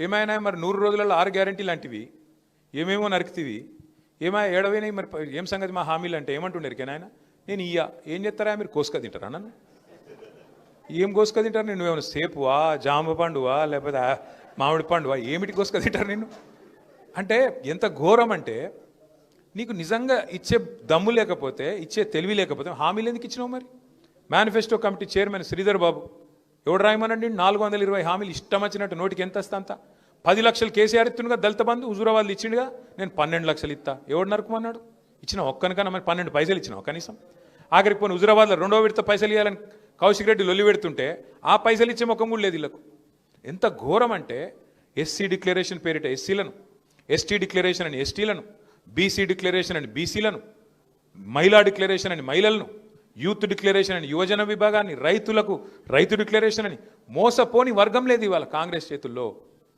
ఏమైనా మరి 100 రోజులలో 6 గ్యారంటీ లాంటివి ఏమేమో నరుకుతీవి, ఏడవైనా మరి ఏం సంగతి మా హామీలు అంటే ఏమంటుండే ఆయన? నేను ఏం చేస్తారా మీరు కోసుక తింటారా నన్ను? ఏం కోసుక తింటారు నేను? ఏమైనా సేపువా, జామ పండువా, లేకపోతే మామిడి పండువా, ఏమిటి కోసుక తింటారు నేను? అంటే ఎంత ఘోరం అంటే, నీకు నిజంగా ఇచ్చే దమ్ము లేకపోతే, ఇచ్చే తెలివి లేకపోతే హామీలు ఎందుకు ఇచ్చినావు మరి? Manifesto committee chairman Sridhar Babu ఎవడు రాయమనండి? 420 హామీలు ఇష్టం వచ్చినట్టు నోటికి ఎంత వస్తా అంత. 10 లక్షలు కేసీఆర్ ఇస్తుండగా దళిత బంధు హుజూరాబాద్లు ఇచ్చిండుగా, నేను 12 లక్షలు ఇస్తా. ఎవడు నరుకుమన్నాడు? ఇచ్చిన ఒక్కనికన్నా మరి 12 పైసలు ఇచ్చినావు కనీసం? ఆఖరికి పోనీ హుజూరాబాద్లో 2వ విడత పైసలు ఇవ్వాలని కౌశిక్ రెడ్డి లొల్లి పెడుతుంటే ఆ పైసలు ఇచ్చే ముఖం కూడా లేదు వీళ్ళకు. ఎంత ఘోరం అంటే, ఎస్సీ డిక్లరేషన్ పేరిట ఎస్సీలను, ఎస్టీ డిక్లరేషన్ అని ఎస్టీలను, బీసీ డిక్లరేషన్ అని బీసీలను, మహిళా డిక్లరేషన్ అని మహిళలను, యూత్ డిక్లరేషన్ అని యువజన విభాగాన్ని, రైతులకు రైతు డిక్లరేషన్ అని మోసపోని వర్గం లేదు ఇవాళ కాంగ్రెస్ చేతుల్లో.